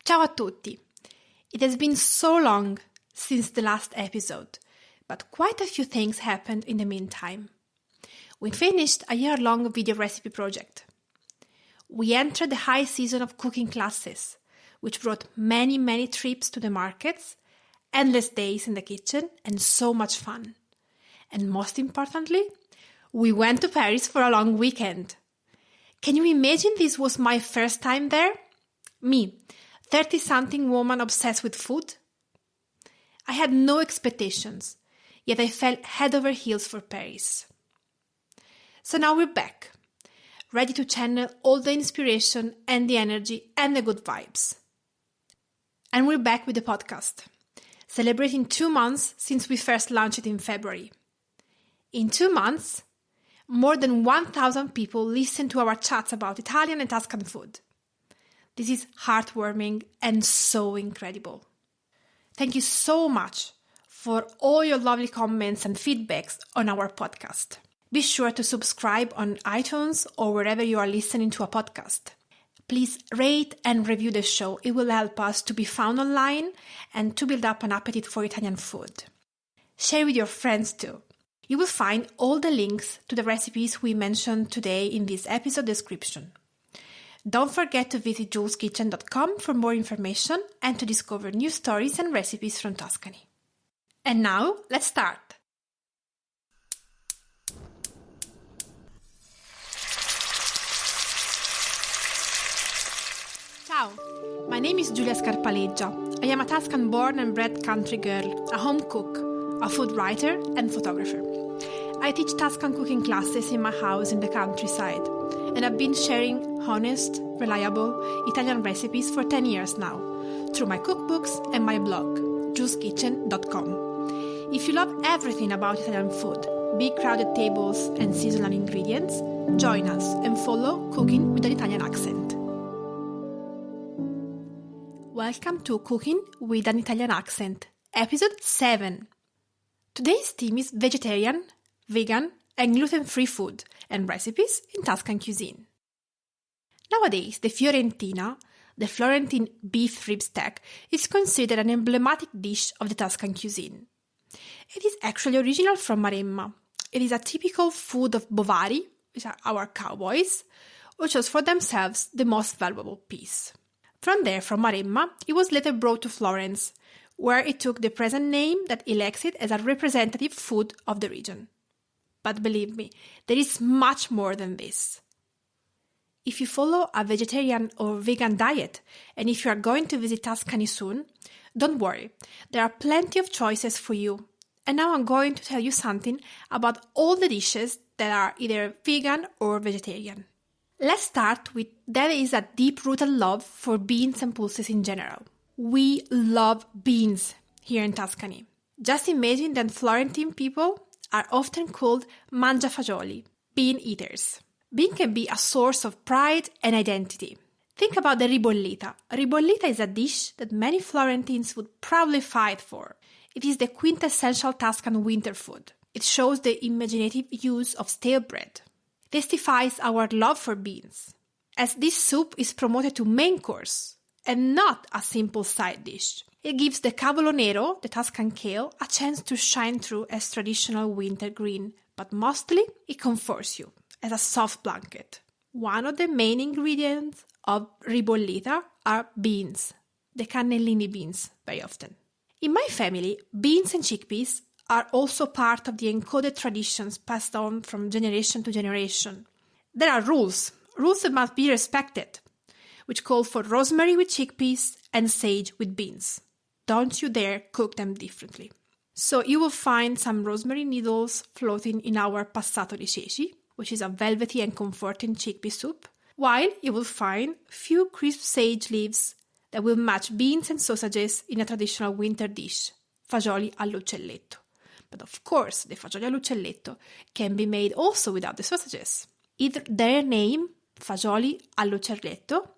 Ciao a tutti! It has been so long since the last episode, but quite a few things happened in the meantime. We finished a year-long video recipe project. We entered the high season of cooking classes, which brought many trips to the markets, endless days in the kitchen, and so much fun. And most importantly, we went to Paris for a long weekend. Can you imagine this was my first time there? Me, 30-something woman obsessed with food? I had no expectations, yet I fell head over heels for Paris. So now we're back, ready to channel all the inspiration and the energy and the good vibes. And we're back with the podcast, celebrating 2 months since we first launched it in February. In 2 months, more than 1,000 people listened to our chats about Italian and Tuscan food. This is heartwarming and so incredible. Thank you so much for all your lovely comments and feedbacks on our podcast. Be sure to subscribe on iTunes or wherever you are listening to a podcast. Please rate and review the show. It will help us to be found online and to build up an appetite for Italian food. Share with your friends too. You will find all the links to the recipes we mentioned today in this episode description. Don't forget to visit julskitchen.com for more information and to discover new stories and recipes from Tuscany. And now, let's start! Ciao, my name is Giulia Scarpaleggia. I am a Tuscan-born and bred country girl, a home cook, a food writer and photographer. I teach Tuscan cooking classes in my house in the countryside, and I've been sharing honest, reliable Italian recipes for 10 years now, through my cookbooks and my blog, julskitchen.com. If you love everything about Italian food, big crowded tables and seasonal ingredients, join us and follow Cooking with an Italian Accent. Welcome to Cooking with an Italian Accent, episode 7. Today's theme is vegetarian, vegan, and gluten-free food and recipes in Tuscan cuisine. Nowadays, the Fiorentina, the Florentine beef rib steak, is considered an emblematic dish of the Tuscan cuisine. It is actually original from Maremma. It is a typical food of Bovari, which are our cowboys, who chose for themselves the most valuable piece. From there, from Maremma, it was later brought to Florence, where it took the present name that elects it as a representative food of the region. But believe me, there is much more than this. If you follow a vegetarian or vegan diet, and if you are going to visit Tuscany soon, don't worry, there are plenty of choices for you. And now I'm going to tell you something about all the dishes that are either vegan or vegetarian. Let's start with there is a deep-rooted love for beans and pulses in general. We love beans here in Tuscany. Just imagine that Florentine people are often called mangiafagioli, bean eaters. Bean can be a source of pride and identity. Think about the ribollita. Ribollita is a dish that many Florentines would proudly fight for. It is the quintessential Tuscan winter food. It shows the imaginative use of stale bread. It testifies our love for beans, as this soup is promoted to main course and not a simple side dish. It gives the cavolo nero, the Tuscan kale, a chance to shine through as traditional winter green, but mostly it comforts you as a soft blanket. One of the main ingredients of ribollita are beans, the cannellini beans, very often. In my family, beans and chickpeas are also part of the encoded traditions passed on from generation to generation. There are rules that must be respected, which call for rosemary with chickpeas and sage with beans. Don't you dare cook them differently. So you will find some rosemary needles floating in our passato di ceci, which is a velvety and comforting chickpea soup, while you will find few crisp sage leaves that will match beans and sausages in a traditional winter dish, fagioli all'uccelletto. But of course, the fagioli all'uccelletto can be made also without the sausages. Their name, fagioli all'uccelletto,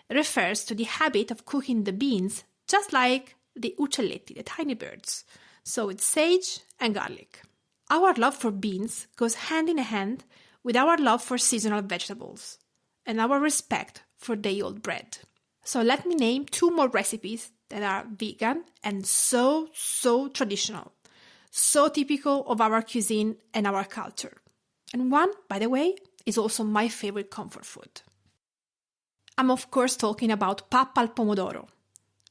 refers to the habit of cooking the beans just like the uccelletti, the tiny birds, so with sage and garlic. Our love for beans goes hand in hand with our love for seasonal vegetables and our respect for day-old bread. So let me name 2 more recipes that are vegan and so traditional, so typical of our cuisine and our culture. And one, by the way, is also my favorite comfort food. I'm of course talking about pappa al pomodoro,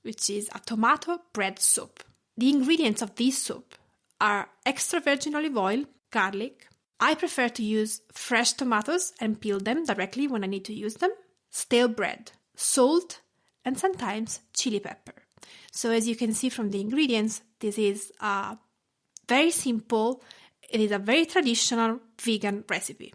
which is a tomato bread soup. The ingredients of this soup are extra virgin olive oil, garlic. I prefer to use fresh tomatoes and peel them directly when I need to use them, stale bread, salt, and sometimes chili pepper. So as you can see from the ingredients, this is a very simple, it is a very traditional vegan recipe.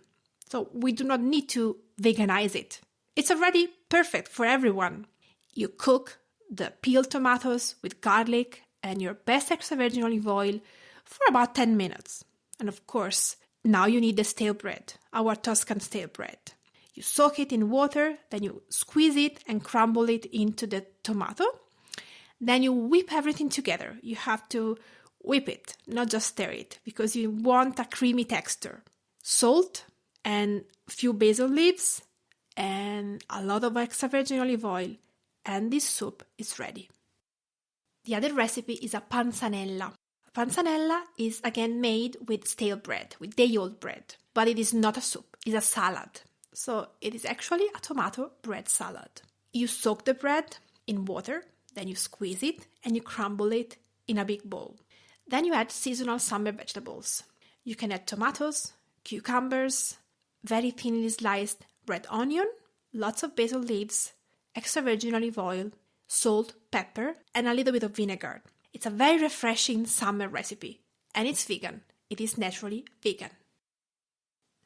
So we do not need to veganize it. It's already perfect for everyone. You cook the peeled tomatoes with garlic and your best extra virgin olive oil for about 10 minutes. And of course, now you need the stale bread, our Tuscan stale bread. You soak it in water, then you squeeze it and crumble it into the tomato. Then you whip everything together. You have to whip it, not just stir it, because you want a creamy texture. Salt and a few basil leaves and a lot of extra virgin olive oil, and this soup is ready. The other recipe is a panzanella. Panzanella is again made with stale bread, with day-old bread, but it is not a soup, it's a salad. So it is actually a tomato bread salad. You soak the bread in water, then you squeeze it and you crumble it in a big bowl. Then you add seasonal summer vegetables. You can add tomatoes, cucumbers, very thinly sliced red onion, lots of basil leaves, extra virgin olive oil, salt, pepper, and a little bit of vinegar. It's a very refreshing summer recipe, and it's vegan. It is naturally vegan.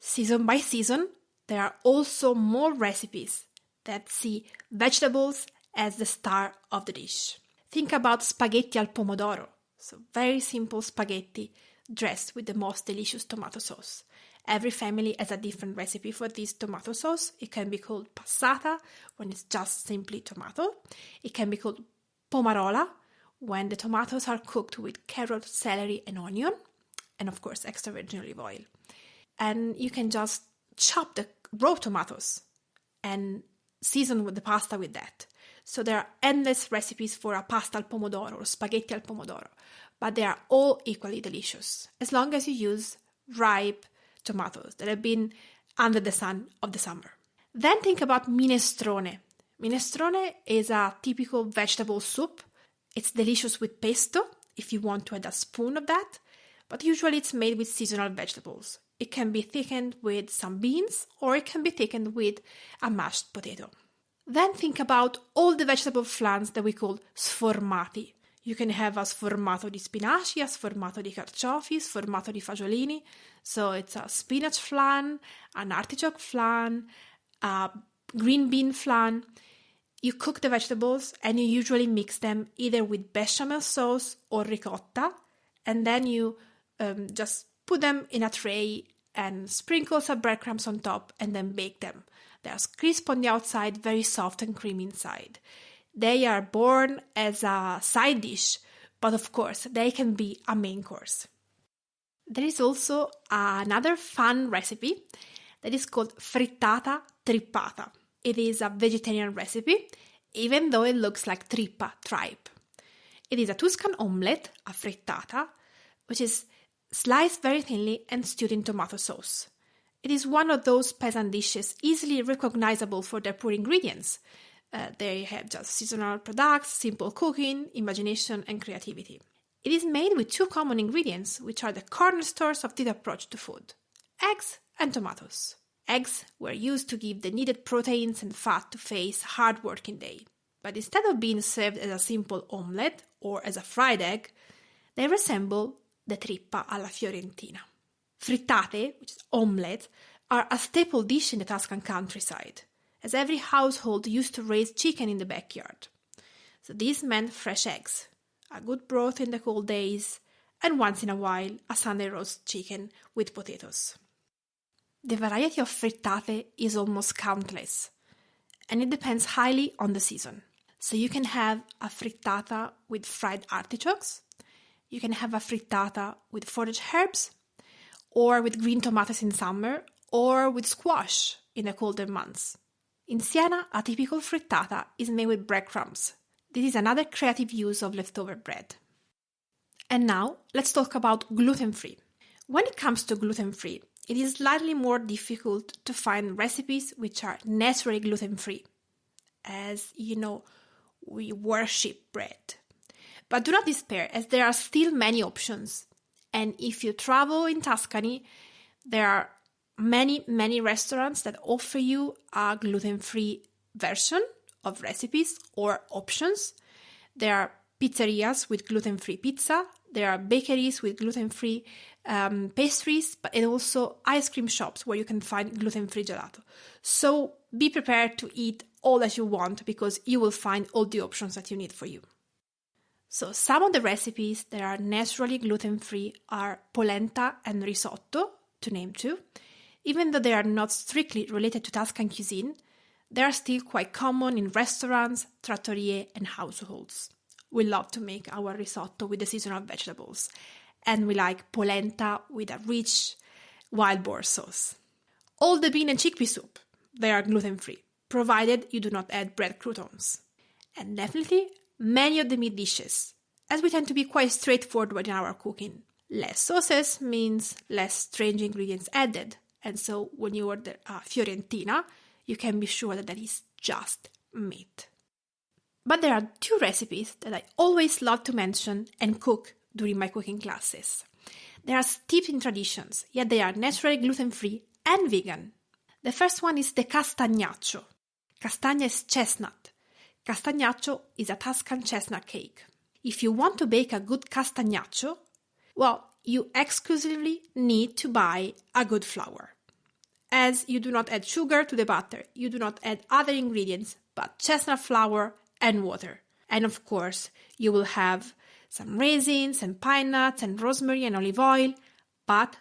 Season by season, there are also more recipes that see vegetables as the star of the dish. Think about spaghetti al pomodoro, so very simple spaghetti dressed with the most delicious tomato sauce. Every family has a different recipe for this tomato sauce. It can be called passata when it's just simply tomato. It can be called pomarola when the tomatoes are cooked with carrot, celery and onion, and of course extra virgin olive oil. And you can just chop the raw tomatoes and season with the pasta with that. So there are endless recipes for a pasta al pomodoro or spaghetti al pomodoro, but they are all equally delicious as long as you use ripe tomatoes that have been under the sun of the summer. Then think about minestrone. Minestrone is a typical vegetable soup. It's delicious with pesto if you want to add a spoon of that, but usually it's made with seasonal vegetables. It can be thickened with some beans or it can be thickened with a mashed potato. Then think about all the vegetable flans that we call sformati. You can have a sformato di spinaci, a sformato di carciofi, sformato di fagiolini. So it's a spinach flan, an artichoke flan, a green bean flan. You cook the vegetables and you usually mix them either with bechamel sauce or ricotta, and then you just put them in a tray and sprinkle some breadcrumbs on top and then bake them. They are crisp on the outside, very soft and creamy inside. They are born as a side dish, but of course they can be a main course. There is also another fun recipe that is called frittata trippata. It is a vegetarian recipe, even though it looks like trippa, tripe. It is a Tuscan omelette, a frittata, which is sliced very thinly and stewed in tomato sauce. It is one of those peasant dishes easily recognizable for their poor ingredients. They have just seasonal products, simple cooking, imagination, and creativity. It is made with 2 common ingredients, which are the cornerstones of this approach to food: eggs and tomatoes. Eggs were used to give the needed proteins and fat to face a hard working day. But instead of being served as a simple omelette or as a fried egg, they resemble the trippa alla fiorentina. Frittate, which is omelette, are a staple dish in the Tuscan countryside, as every household used to raise chicken in the backyard. So this meant fresh eggs, a good broth in the cold days, and once in a while a Sunday roast chicken with potatoes. The variety of frittate is almost countless, and it depends highly on the season. So you can have a frittata with fried artichokes, you can have a frittata with foraged herbs, or with green tomatoes in summer, or with squash in the colder months. In Siena, a typical frittata is made with breadcrumbs. This is another creative use of leftover bread. And now, let's talk about gluten-free. When it comes to gluten-free, it is slightly more difficult to find recipes which are naturally gluten-free. As you know, we worship bread. But do not despair, as there are still many options. And if you travel in Tuscany, there are many restaurants that offer you a gluten-free version of recipes or options. There are pizzerias with gluten-free pizza. There are bakeries with gluten-free pastries, but also ice cream shops where you can find gluten-free gelato. So be prepared to eat all that you want because you will find all the options that you need for you. So some of the recipes that are naturally gluten-free are polenta and risotto, to name two. Even though they are not strictly related to Tuscan cuisine, they are still quite common in restaurants, trattorie, and households. We love to make our risotto with the seasonal vegetables, and we like polenta with a rich wild boar sauce. All the bean and chickpea soup, they are gluten-free, provided you do not add bread croutons. And definitely, many of the meat dishes, as we tend to be quite straightforward in our cooking. Less sauces means less strange ingredients added. And so when you order a Fiorentina, you can be sure that is just meat. But there are two recipes that I always love to mention and cook during my cooking classes. They are steeped in traditions, yet they are naturally gluten-free and vegan. The first one is the castagnaccio. Castagna is chestnut. Castagnaccio is a Tuscan chestnut cake. If you want to bake a good castagnaccio, well, you exclusively need to buy a good flour. As you do not add sugar to the batter, you do not add other ingredients but chestnut flour and water. And of course, you will have some raisins and pine nuts and rosemary and olive oil, but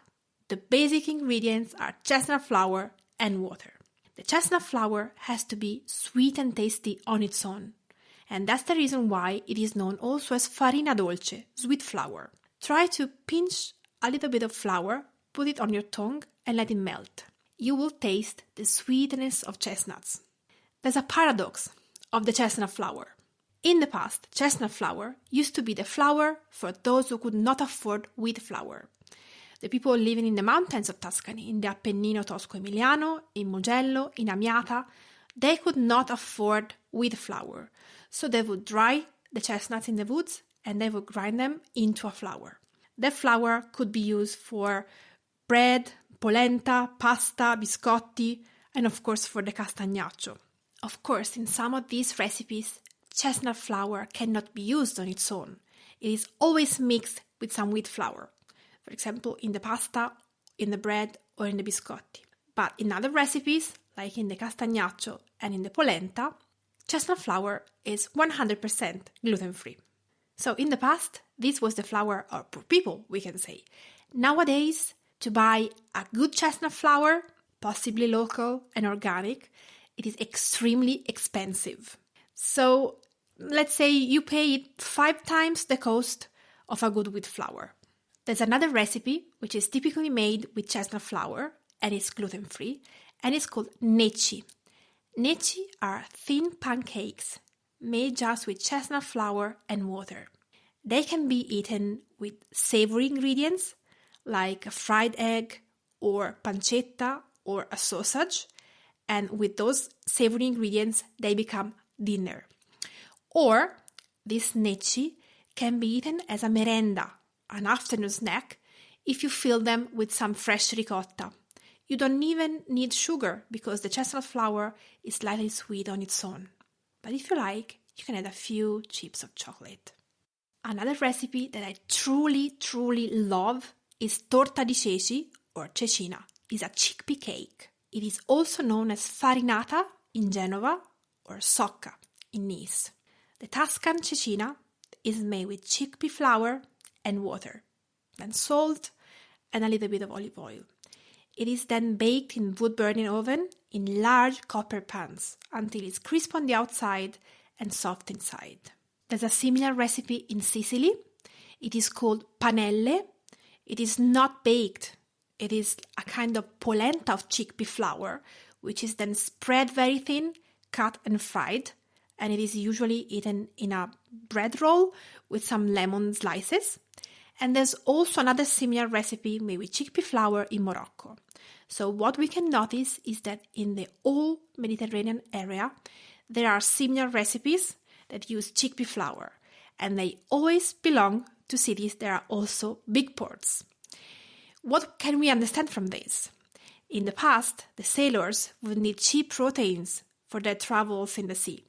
the basic ingredients are chestnut flour and water. The chestnut flour has to be sweet and tasty on its own, and that's the reason why it is known also as farina dolce, sweet flour. Try to pinch a little bit of flour, put it on your tongue, and let it melt. You will taste the sweetness of chestnuts. There's a paradox of the chestnut flour. In the past, chestnut flour used to be the flour for those who could not afford wheat flour. The people living in the mountains of Tuscany, in the Appennino Tosco-Emiliano, in Mugello, in Amiata, they could not afford wheat flour. So they would dry the chestnuts in the woods and they would grind them into a flour. That flour could be used for bread, polenta, pasta, biscotti, and of course for the castagnaccio. Of course, in some of these recipes, chestnut flour cannot be used on its own. It is always mixed with some wheat flour. For example, in the pasta, in the bread, or in the biscotti. But in other recipes, like in the castagnaccio and in the polenta, chestnut flour is 100% gluten-free. So in the past, this was the flour of poor people, we can say. Nowadays, to buy a good chestnut flour, possibly local and organic, it is extremely expensive. So let's say you pay 5 times the cost of a good wheat flour. There's another recipe which is typically made with chestnut flour and it's gluten-free, and it's called gnocchi. Gnocchi are thin pancakes made just with chestnut flour and water. They can be eaten with savory ingredients like a fried egg or pancetta or a sausage, and with those savory ingredients they become dinner. Or this gnocchi can be eaten as a merenda, an afternoon snack, if you fill them with some fresh ricotta. You don't even need sugar because the chestnut flour is slightly sweet on its own. But if you like, you can add a few chips of chocolate. Another recipe that I truly love is torta di ceci or cecina. It's a chickpea cake. It is also known as farinata in Genova or socca in Nice. The Tuscan cecina is made with chickpea flour and water, then salt and a little bit of olive oil. It is then baked in wood-burning oven in large copper pans until it's crisp on the outside and soft inside. There's a similar recipe in Sicily. It is called panelle. It is not baked. It is a kind of polenta of chickpea flour which is then spread very thin, cut and fried, and it is usually eaten in a bread roll with some lemon slices. And there's also another similar recipe made with chickpea flour in Morocco. So what we can notice is that in the whole Mediterranean area, there are similar recipes that use chickpea flour, and they always belong to cities that are also big ports. What can we understand from this? In the past, the sailors would need cheap proteins for their travels in the sea.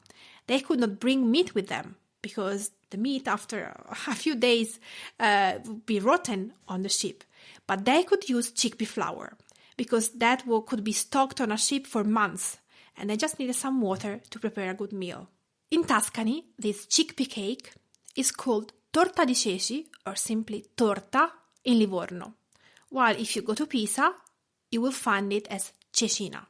They could not bring meat with them because the meat after a few days would be rotten on the ship. But they could use chickpea flour because that could be stocked on a ship for months, and they just needed some water to prepare a good meal. In Tuscany, this chickpea cake is called torta di ceci, or simply torta, in Livorno, while if you go to Pisa, you will find it as cecina.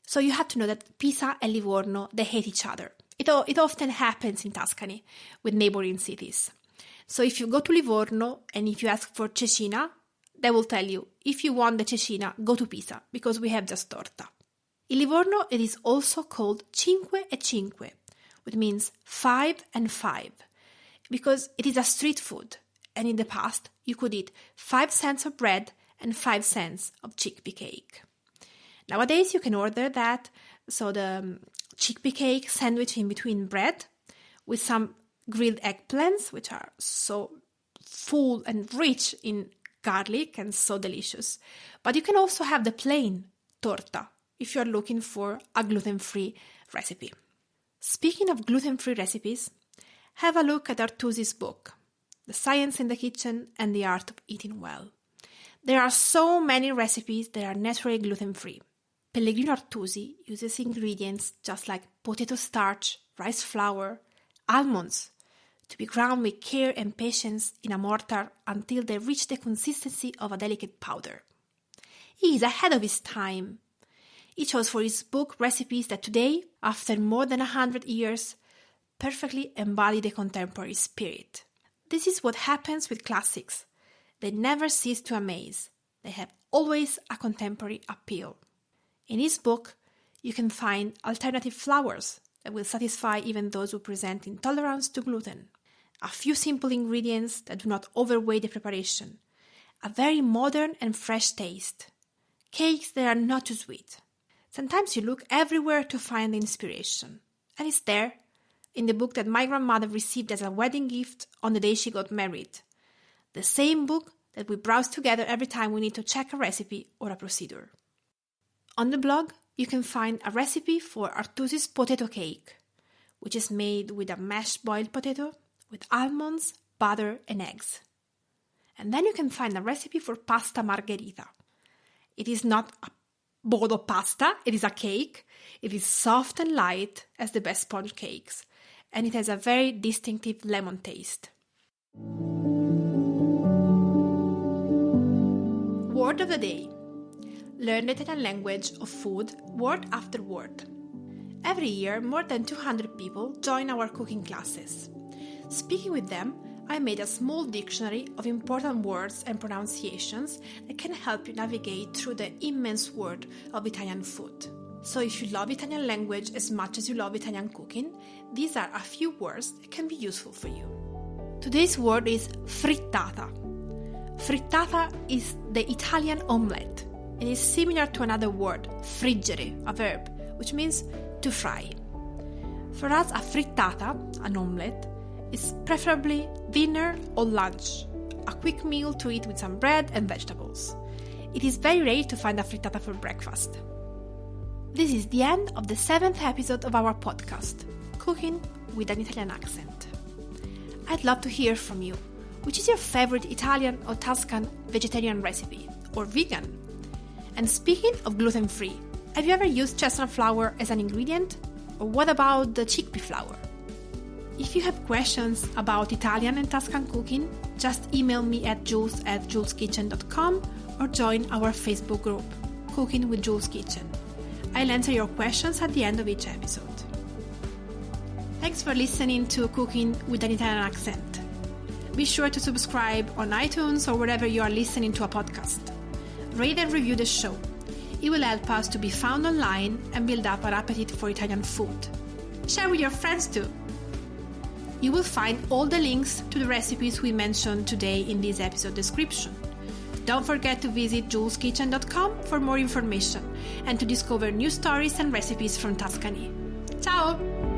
So you have to know that Pisa and Livorno, they hate each other. It often happens in Tuscany with neighboring cities. So if you go to Livorno and if you ask for cecina, they will tell you, if you want the cecina, go to Pisa, because we have just torta. In Livorno, it is also called cinque e cinque, which means 5 and 5, because it is a street food, and in the past, you could eat 5 cents of bread and 5 cents of chickpea cake. Nowadays, you can order that, so the chickpea cake sandwich in between bread with some grilled eggplants, which are so full and rich in garlic and so delicious. But you can also have the plain torta if you're looking for a gluten-free recipe. Speaking of gluten-free recipes, have a look at Artusi's book, The Science in the Kitchen and the Art of Eating Well. There are so many recipes that are naturally gluten-free. Pellegrino Artusi uses ingredients just like potato starch, rice flour, almonds, to be ground with care and patience in a mortar until they reach the consistency of a delicate powder. He is ahead of his time. He chose for his book recipes that today, after more than 100 years, perfectly embody the contemporary spirit. This is what happens with classics. They never cease to amaze. They have always a contemporary appeal. In his book, you can find alternative flours that will satisfy even those who present intolerance to gluten. A few simple ingredients that do not overweigh the preparation. A very modern and fresh taste. Cakes that are not too sweet. Sometimes you look everywhere to find the inspiration. And it's there, in the book that my grandmother received as a wedding gift on the day she got married. The same book that we browse together every time we need to check a recipe or a procedure. On the blog, you can find a recipe for Artusi's potato cake, which is made with a mashed boiled potato with almonds, butter, and eggs. And then you can find a recipe for pasta margherita. It is not a bowl of pasta, it is a cake. It is soft and light as the best sponge cakes, and it has a very distinctive lemon taste. Word of the day. Learn the Italian language of food word after word. Every year, more than 200 people join our cooking classes. Speaking with them, I made a small dictionary of important words and pronunciations that can help you navigate through the immense world of Italian food. So if you love Italian language as much as you love Italian cooking, these are a few words that can be useful for you. Today's word is frittata. Frittata is the Italian omelette. It is similar to another word, friggere, a verb, which means to fry. For us, a frittata, an omelette, is preferably dinner or lunch, a quick meal to eat with some bread and vegetables. It is very rare to find a frittata for breakfast. This is the end of the 7th episode of our podcast, Cooking with an Italian Accent. I'd love to hear from you. Which is your favorite Italian or Tuscan vegetarian recipe, or vegan? And speaking of gluten-free, have you ever used chestnut flour as an ingredient? Or what about the chickpea flour? If you have questions about Italian and Tuscan cooking, just email me at juls@julskitchen.com or join our Facebook group, Cooking with Juls Kitchen. I'll answer your questions at the end of each episode. Thanks for listening to Cooking with an Italian Accent. Be sure to subscribe on iTunes or wherever you are listening to a podcast. Rate and review the show. it will help us to be found online and build up an appetite for Italian food. Share with your friends too. You will find all the links to the recipes we mentioned today in this episode description. Don't forget to visit julskitchen.com for more information and to discover new stories and recipes from Tuscany. Ciao!